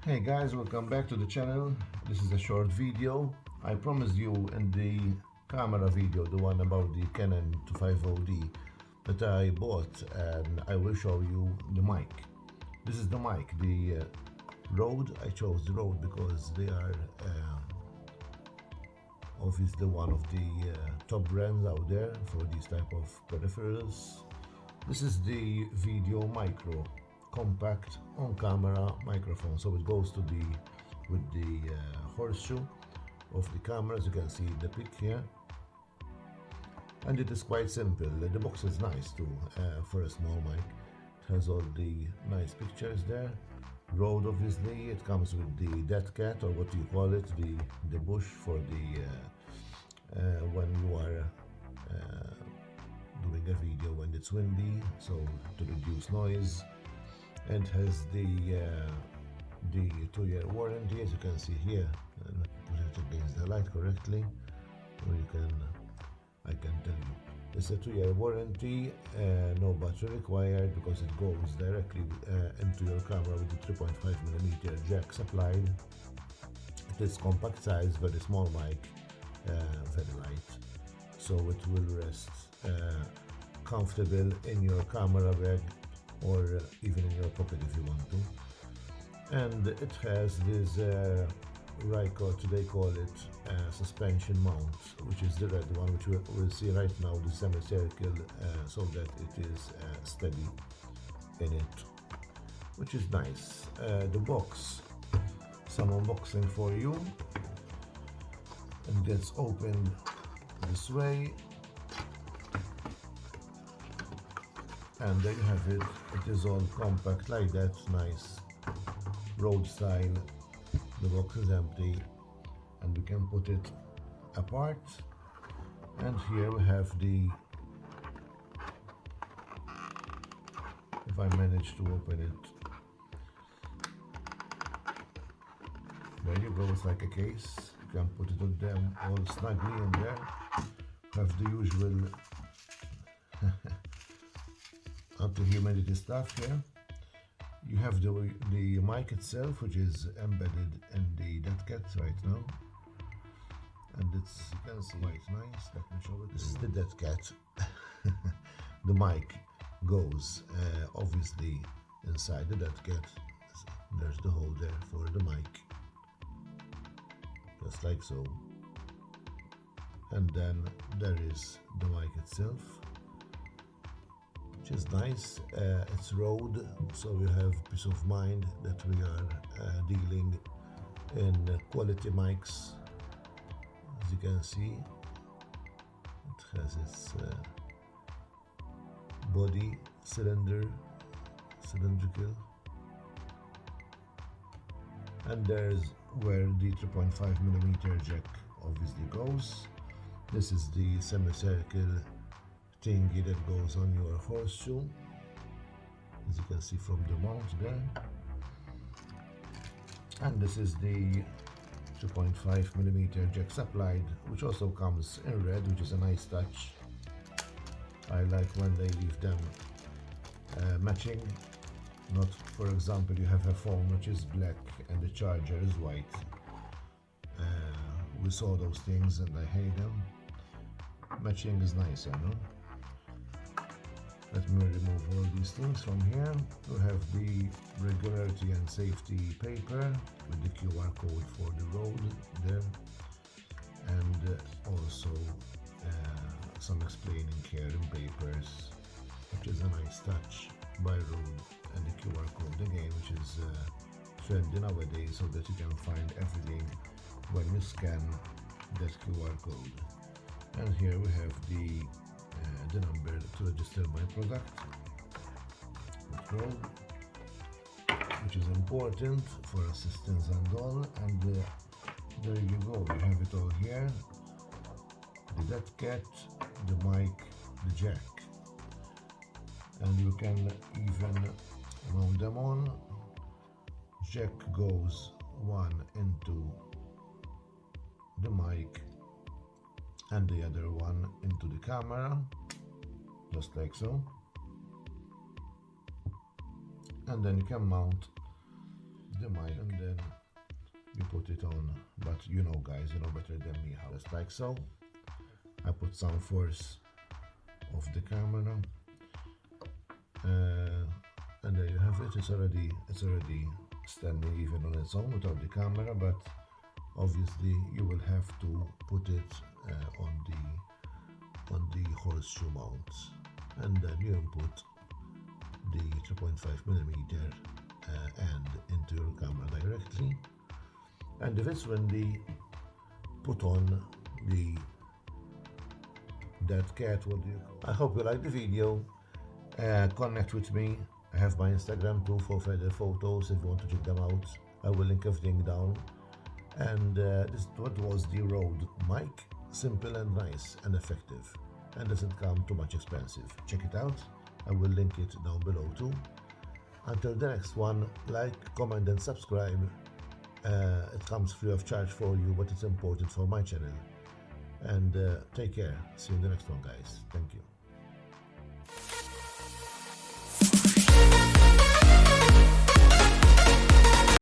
Hey guys, welcome back to the channel. This is a short video. I promised you in the camera video, the one about the Canon 250D that I bought, and I will show you the mic. This is the mic, the Rode. I chose the Rode because they are obviously one of the top brands out there for these type of peripherals. This is the VideoMicro compact on-camera microphone, so it goes to with the horseshoe of the camera, as you can see the pic here, and it is quite simple. The box is nice too for a small mic. It has all the nice pictures there. Rode, obviously, it comes with the deadcat, or what you call it, the bush for the when you are doing a video when it's windy, so to reduce noise. And has the 2-year warranty, as you can see here. Put it against the light correctly, or I can tell you it's a 2-year warranty. No battery required because it goes directly into your camera with the 3.5mm jack supplied. It is compact size, very small mic, very light, so it will rest comfortable in your camera bag or even in your pocket if you want to. And it has this they call it suspension mount, which is the red one, which we'll see right now, the semicircle, so that it is steady in it, which is nice. The box, some unboxing for you. It gets opened this way, and there you have it. It is all compact like that, nice Rode style. The box is empty and we can put it apart, and here we have the, if I manage to open it, there you go. It's like a case. You can put it on them all snugly in there. Have the usual anti-humidity stuff here. You have the mic itself, which is embedded in the deadcat right now, and it's, you can see, quite nice. Let me show it. This is the deadcat. The mic goes obviously inside the deadcat. There's the hole there for the mic, just like so, and then there is the mic itself, which is nice. It's Rode, so we have peace of mind that we are dealing in quality mics. As you can see, it has its body cylindrical, and there's where the 3.5mm jack obviously goes. This is the semicircle thingy that goes on your horseshoe, as you can see from the mount there. And this is the 2.5mm jack supplied, which also comes in red, which is a nice touch. I like when they leave them matching. Not, for example, you have a phone which is black and the charger is white. We saw those things and I hate them. Matching is nice, I know. Let me remove all these things from here. We have the regularity and safety paper with the QR code for the Rode there, and also some explaining care in papers, which is a nice touch by Rode, and the QR code again, which is trendy nowadays, so that you can find everything when you scan that QR code. And here we have the number to register my product with Rode, which is important for assistance and all. And there you go, you have it all here: the deadcat, the mic, the jack, and you can even mount them on. Jack goes one into the mic and the other one into the camera, just like so. And then you can mount the mic and then you put it on. But you know, guys, you know better than me how. Just like so. I put some force of the camera, and there you have it. It's already standing even on its own without the camera, but obviously you will have to put it on the horseshoe mount, and then you input the 3.5mm end into your camera directly, and if it's windy, put on the deadcat. What do you call it? I hope you like the video. Connect with me. I have my Instagram too for further photos if you want to check them out. I will link everything down. And this what was the Rode mic. Simple and nice and effective, and doesn't come too much expensive. Check it out. I will link it down below too. Until the next one, like, comment and subscribe. It comes free of charge for you, but it's important for my channel. And take care. See you in the next one, guys. Thank you.